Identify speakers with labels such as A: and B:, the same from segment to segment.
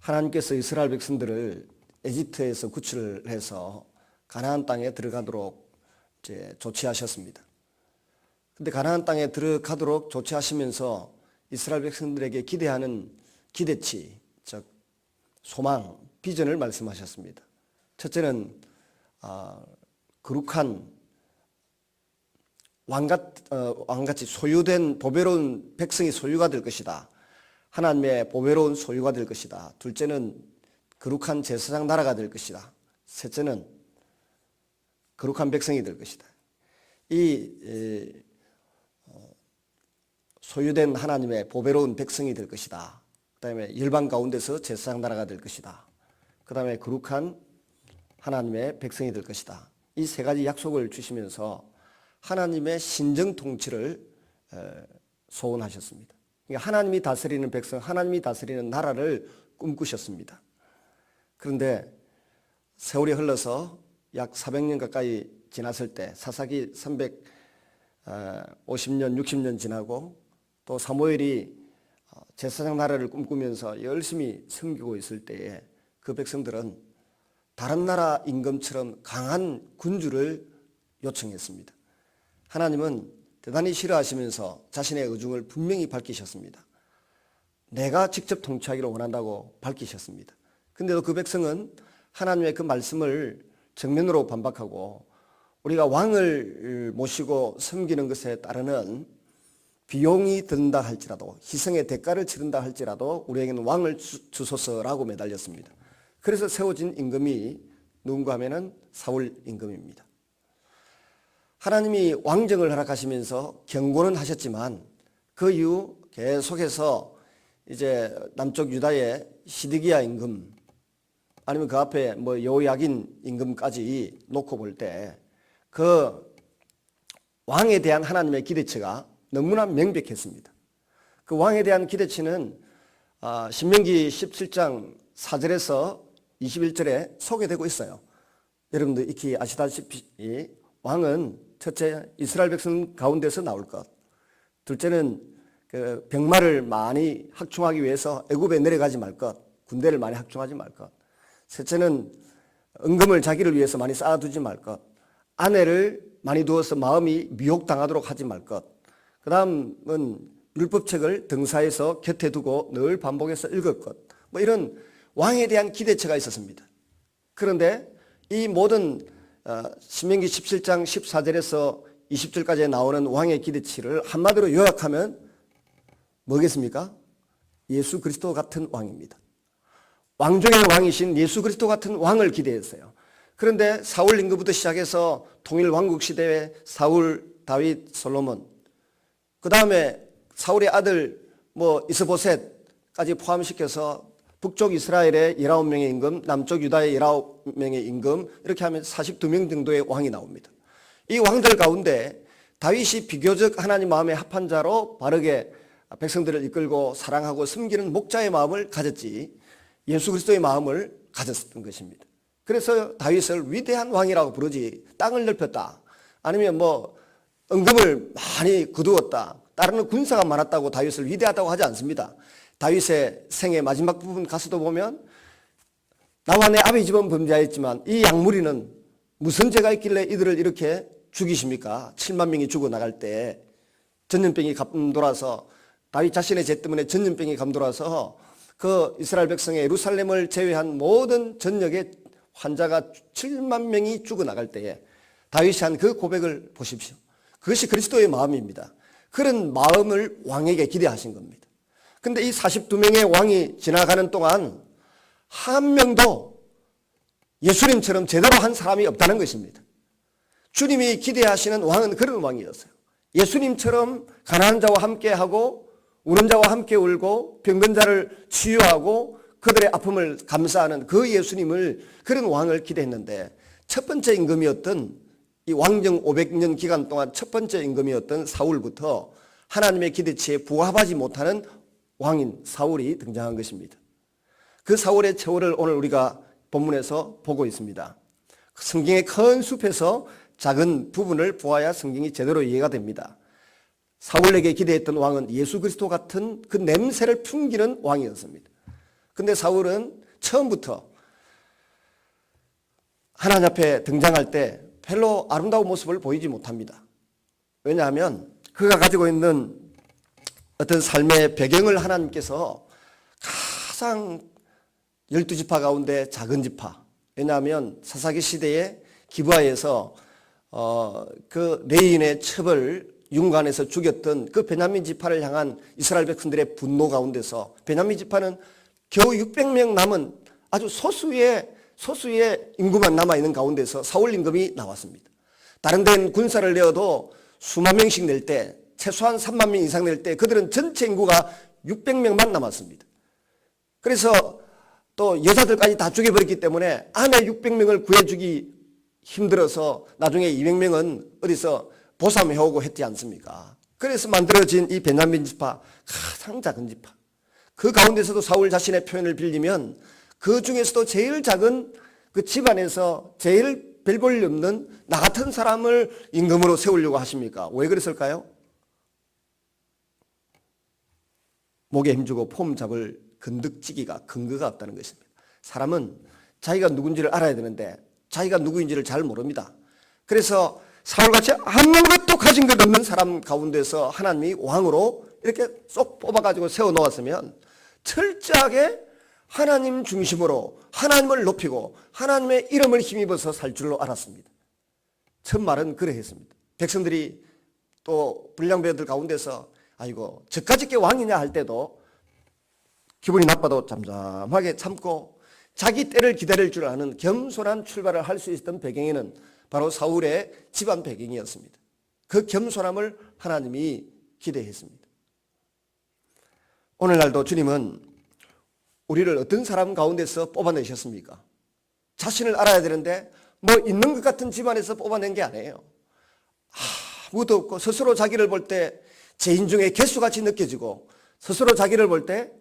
A: 하나님께서 이스라엘 백성들을 에집트에서 구출을 해서 가나안 땅에 들어가도록 조치하셨습니다. 근데 가나안 땅에 들어가도록 조치하시면서 이스라엘 백성들에게 기대하는 기대치, 즉 소망, 비전을 말씀하셨습니다. 첫째는 거룩한 왕같이 소유된 보배로운 백성이 소유가 될 것이다. 하나님의 보배로운 소유가 될 것이다. 둘째는 거룩한 제사장 나라가 될 것이다. 셋째는 거룩한 백성이 될 것이다. 이 소유된 하나님의 보배로운 백성이 될 것이다. 그 다음에 열방 가운데서 제사장 나라가 될 것이다. 그 다음에 거룩한 하나님의 백성이 될 것이다. 이 세 가지 약속을 주시면서 하나님의 신정 통치를 소원하셨습니다. 그러니까 하나님이 다스리는 백성, 하나님이 다스리는 나라를 꿈꾸셨습니다. 그런데 세월이 흘러서 약 400년 가까이 지났을 때 사사기 350년, 60년 지나고 또 사무엘이 제사장 나라를 꿈꾸면서 열심히 섬기고 있을 때에 그 백성들은 다른 나라 임금처럼 강한 군주를 요청했습니다. 하나님은 대단히 싫어하시면서 자신의 의중을 분명히 밝히셨습니다. 내가 직접 통치하기를 원한다고 밝히셨습니다. 그런데도 그 백성은 하나님의 그 말씀을 정면으로 반박하고 우리가 왕을 모시고 섬기는 것에 따르는 비용이 든다 할지라도 희생의 대가를 치른다 할지라도 우리에게는 왕을 주소서라고 매달렸습니다. 그래서 세워진 임금이 누군가 하면은 사울 임금입니다. 하나님이 왕정을 허락하시면서 경고는 하셨지만 그 이후 계속해서 이제 남쪽 유다의 시드기야 임금 아니면 그 앞에 여호야긴 임금까지 놓고 볼 때 그 왕에 대한 하나님의 기대치가 너무나 명백했습니다. 그 왕에 대한 기대치는 신명기 17장 4절에서 21절에 소개되고 있어요. 여러분들 익히 아시다시피 왕은 첫째 이스라엘 백성 가운데서 나올 것, 둘째는 그 병마를 많이 확충하기 위해서 애굽에 내려가지 말 것, 군대를 많이 확충하지 말 것, 셋째는 은금을 자기를 위해서 많이 쌓아두지 말 것, 아내를 많이 두어서 마음이 미혹당하도록 하지 말 것, 그 다음은 율법책을 등사해서 곁에 두고 늘 반복해서 읽을 것, 이런 왕에 대한 기대치가 있었습니다. 그런데 이 모든 신명기 17장 14절에서 20절까지 나오는 왕의 기대치를 한마디로 요약하면 뭐겠습니까? 예수 그리스도 같은 왕입니다. 왕 중의 왕이신 예수 그리스도 같은 왕을 기대했어요. 그런데 사울 임금부터 시작해서 통일 왕국 시대의 사울, 다윗, 솔로몬, 그 다음에 사울의 아들 이스보셋까지 포함시켜서 북쪽 이스라엘의 19명의 임금, 남쪽 유다의 19명의 임금, 이렇게 하면 42명 정도의 왕이 나옵니다. 이 왕들 가운데 다윗이 비교적 하나님 마음에 합한 자로 바르게 백성들을 이끌고 사랑하고 섬기는 목자의 마음을 가졌지 예수 그리스도의 마음을 가졌던 것입니다. 그래서 다윗을 위대한 왕이라고 부르지 땅을 넓혔다, 아니면 은금을 많이 거두었다, 따르는 군사가 많았다고 다윗을 위대하다고 하지 않습니다. 다윗의 생의 마지막 부분 가서도 보면 나와 내 아비 집은 범죄하였지만 이 양무리는 무슨 죄가 있길래 이들을 이렇게 죽이십니까? 7만 명이 죽어나갈 때 전염병이 감돌아서 다윗 자신의 죄 때문에 전염병이 감돌아서 그 이스라엘 백성의 예루살렘을 제외한 모든 전역의 환자가 7만 명이 죽어나갈 때에 다윗이 한 그 고백을 보십시오. 그것이 그리스도의 마음입니다. 그런 마음을 왕에게 기대하신 겁니다. 근데 이 42명의 왕이 지나가는 동안 한 명도 예수님처럼 제대로 한 사람이 없다는 것입니다. 주님이 기대하시는 왕은 그런 왕이었어요. 예수님처럼 가난한 자와 함께하고 우는 자와 함께 울고 병든 자를 치유하고 그들의 아픔을 감싸는 그 예수님을, 그런 왕을 기대했는데 첫 번째 임금이었던 이 왕정 500년 기간 동안 첫 번째 임금이었던 사울부터 하나님의 기대치에 부합하지 못하는 왕인 사울이 등장한 것입니다. 그 사울의 최후를 오늘 우리가 본문에서 보고 있습니다. 성경의 큰 숲에서 작은 부분을 보아야 성경이 제대로 이해가 됩니다. 사울에게 기대했던 왕은 예수 그리스도 같은 그 냄새를 풍기는 왕이었습니다. 근데 사울은 처음부터 하나님 앞에 등장할 때 별로 아름다운 모습을 보이지 못합니다. 왜냐하면 그가 가지고 있는 어떤 삶의 배경을 하나님께서 가장 12지파 가운데 작은 지파, 왜냐하면 사사기 시대에 기브아에서 그 레위인의 첩을 윤관에서 죽였던 그 베냐민 지파를 향한 이스라엘 백성들의 분노 가운데서 베냐민 지파는 겨우 600명 남은 아주 소수의 인구만 남아있는 가운데서 사울 임금이 나왔습니다. 다른 데는 군사를 내어도 수만 명씩 낼 때, 최소한 3만 명 이상 낼 때 그들은 전체 인구가 600명만 남았습니다. 그래서 또 여자들까지 다 죽여버렸기 때문에 아내 600명을 구해주기 힘들어서 나중에 200명은 어디서 보삼해오고 했지 않습니까? 그래서 만들어진 이 베냐민 지파, 가장 작은 지파. 그 가운데서도 사울 자신의 표현을 빌리면 그 중에서도 제일 작은 그 집안에서 제일 별 볼 없는 나 같은 사람을 임금으로 세우려고 하십니까? 왜 그랬을까요? 목에 힘주고 폼 잡을 건덕지기가 근거가 없다는 것입니다. 사람은 자기가 누군지를 알아야 되는데 자기가 누구인지를 잘 모릅니다. 그래서 사울같이 아무것도 가진 것 없는 사람 가운데서 하나님이 왕으로 이렇게 쏙 뽑아가지고 세워놓았으면 철저하게 하나님 중심으로 하나님을 높이고 하나님의 이름을 힘입어서 살 줄로 알았습니다. 첫 말은 그래 했습니다. 백성들이 또 불량배들 가운데서 아이고 저까지 게 왕이냐 할 때도 기분이 나빠도 잠잠하게 참고 자기 때를 기다릴 줄 아는 겸손한 출발을 할 수 있었던 배경에는 바로 사울의 집안 배경이었습니다. 그 겸손함을 하나님이 기대했습니다. 오늘날도 주님은 우리를 어떤 사람 가운데서 뽑아내셨습니까? 자신을 알아야 되는데 뭐 있는 것 같은 집안에서 뽑아낸 게 아니에요. 아무도 없고 스스로 자기를 볼 때 죄인 중에 개수같이 느껴지고 스스로 자기를 볼 때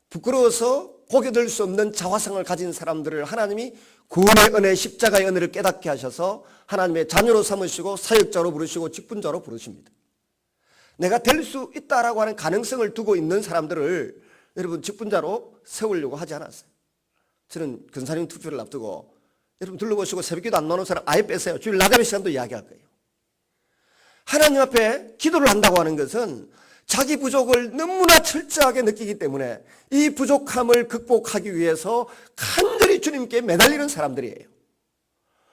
A: 부끄러워서 고개 들 수 없는 자화상을 가진 사람들을 하나님이 구원의 은혜, 십자가의 은혜를 깨닫게 하셔서 하나님의 자녀로 삼으시고 사역자로 부르시고 직분자로 부르십니다. 내가 될 수 있다라고 하는 가능성을 두고 있는 사람들을 여러분 직분자로 세우려고 하지 않았어요. 저는 근사님 투표를 앞두고 여러분 둘러보시고 새벽기도 안 나오는 사람 아예 빼세요. 주일 나가는 시간도 이야기할 거예요. 하나님 앞에 기도를 한다고 하는 것은 자기 부족을 너무나 철저하게 느끼기 때문에 이 부족함을 극복하기 위해서 간절히 주님께 매달리는 사람들이에요.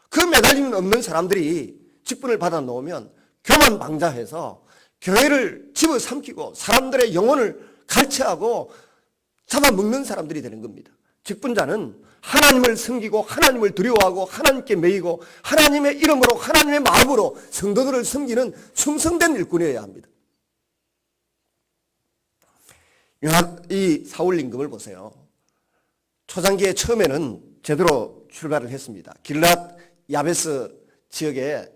A: 그 매달림 없는 사람들이 직분을 받아 놓으면 교만방자해서 교회를 집어삼키고 사람들의 영혼을 갈취하고 잡아먹는 사람들이 되는 겁니다. 직분자는 하나님을 섬기고 하나님을 두려워하고 하나님께 매이고 하나님의 이름으로 하나님의 마음으로 성도들을 섬기는 충성된 일꾼이어야 합니다. 이 사울 임금을 보세요. 초장기에 처음에는 제대로 출발을 했습니다. 길랏 야베스 지역에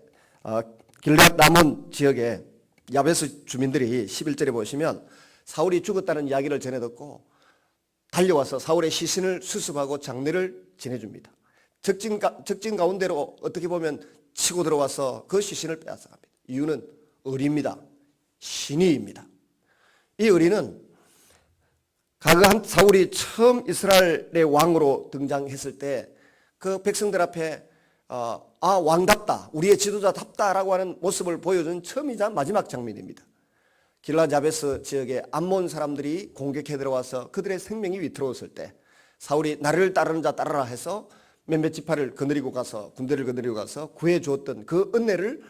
A: 길랏 라몬 지역에 야베스 주민들이 11절에 보시면 사울이 죽었다는 이야기를 전해 듣고 달려와서 사울의 시신을 수습하고 장례를 지내줍니다. 적진 가운데로 어떻게 보면 치고 들어와서 그 시신을 빼앗아갑니다. 이유는 의리입니다. 신의입니다. 이 의리는 가그한 사울이 처음 이스라엘의 왕으로 등장했을 때 그 백성들 앞에 왕답다, 우리의 지도자답다라고 하는 모습을 보여준 처음이자 마지막 장면입니다. 길랏 야베스 지역에 암몬 사람들이 공격해 들어와서 그들의 생명이 위태로웠을 때 사울이 나를 따르는 자 따르라 해서 몇몇 지파를 거느리고 가서 군대를 거느리고 가서 구해 주었던 그 은혜를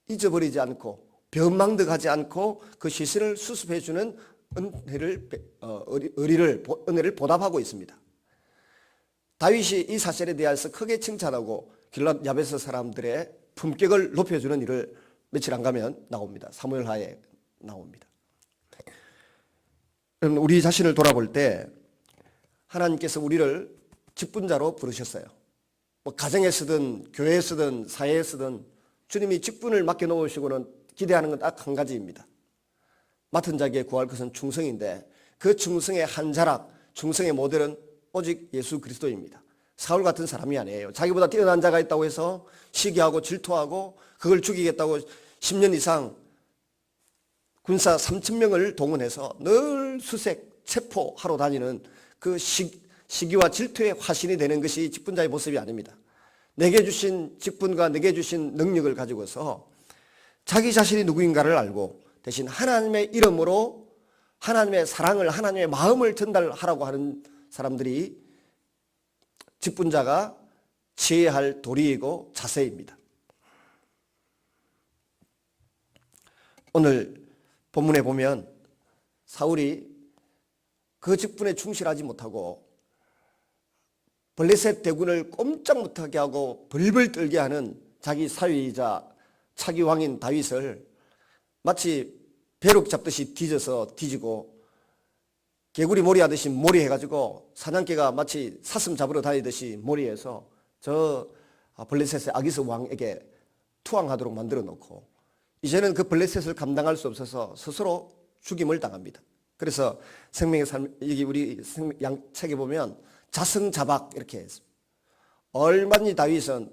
A: 잊어버리지 않고 변망덕하지 않고 그 시신을 수습해 주는 은혜를 보답하고 있습니다. 다윗이 이 사실에 대해서 크게 칭찬하고 길랏 야베스 사람들의 품격을 높여주는 일을 며칠 안 가면 나옵니다. 사무엘하에 나옵니다. 여러분, 우리 자신을 돌아볼 때 하나님께서 우리를 직분자로 부르셨어요. 뭐 가정에 쓰든 교회에 쓰든 사회에 쓰든 주님이 직분을 맡겨놓으시고는 기대하는 건 딱 한 가지입니다. 맡은 자에게 구할 것은 충성인데 그 충성의 한 자락, 충성의 모델은 오직 예수 그리스도입니다. 사울 같은 사람이 아니에요. 자기보다 뛰어난 자가 있다고 해서 시기하고 질투하고 그걸 죽이겠다고 10년 이상 군사 3,000명을 동원해서 늘 수색, 체포하러 다니는 그 시기와 질투의 화신이 되는 것이 직분자의 모습이 아닙니다. 내게 주신 직분과 내게 주신 능력을 가지고서 자기 자신이 누구인가를 알고 대신 하나님의 이름으로 하나님의 사랑을, 하나님의 마음을 전달하라고 하는 사람들이 직분자가 취해야 할 도리이고 자세입니다. 오늘 본문에 보면 사울이 그 직분에 충실하지 못하고 블레셋 대군을 꼼짝 못하게 하고 벌벌 떨게 하는 자기 사위이자 차기 왕인 다윗을 마치 벼룩 잡듯이 뒤지고 개구리 몰이 하듯이 몰이해가지고 사냥개가 마치 사슴 잡으러 다니듯이 몰이해서 저 블레셋의 아기스 왕에게 투항하도록 만들어 놓고 이제는 그 블레셋을 감당할 수 없어서 스스로 죽임을 당합니다. 그래서 생명의 삶, 여기 우리 책에 보면 자승자박 이렇게 했습니다. 얼마든지 다윗은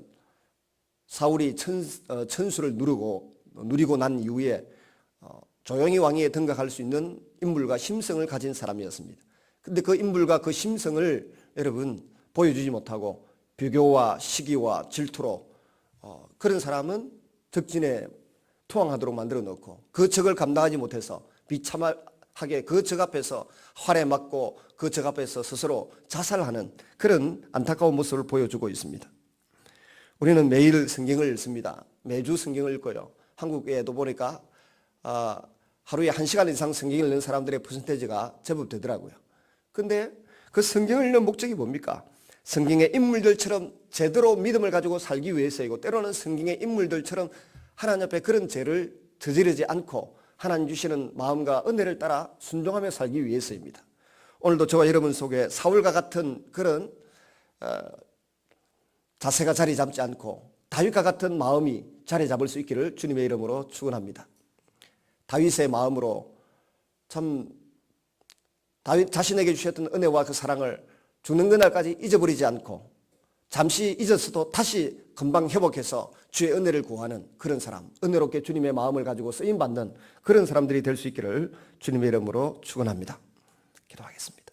A: 사울이 천수를 누리고 난 이후에 조용히 왕위에 등극할 수 있는 인물과 심성을 가진 사람이었습니다. 그런데 그 인물과 그 심성을 여러분 보여주지 못하고 비교와 시기와 질투로 그런 사람은 적진에 투항하도록 만들어 놓고 그 적을 감당하지 못해서 비참하게 그 적 앞에서 활에 맞고 그 적 앞에서 스스로 자살하는 그런 안타까운 모습을 보여주고 있습니다. 우리는 매일 성경을 읽습니다. 매주 성경을 읽고요. 한국에도 보니까 하루에 1시간 이상 성경을 읽는 사람들의 퍼센테이지가 제법 되더라고요. 그런데 그 성경을 읽는 목적이 뭡니까? 성경의 인물들처럼 제대로 믿음을 가지고 살기 위해서이고 때로는 성경의 인물들처럼 하나님 앞에 그런 죄를 저지르지 않고 하나님 주시는 마음과 은혜를 따라 순종하며 살기 위해서입니다. 오늘도 저와 여러분 속에 사울과 같은 그런 자세가 자리 잡지 않고 다윗과 같은 마음이 자리 잡을 수 있기를 주님의 이름으로 축원합니다. 다윗의 마음으로 참 다윗 자신에게 주셨던 은혜와 그 사랑을 죽는 그날까지 잊어버리지 않고 잠시 잊었어도 다시 금방 회복해서 주의 은혜를 구하는 그런 사람, 은혜롭게 주님의 마음을 가지고 쓰임받는 그런 사람들이 될 수 있기를 주님의 이름으로 축원합니다. 기도하겠습니다.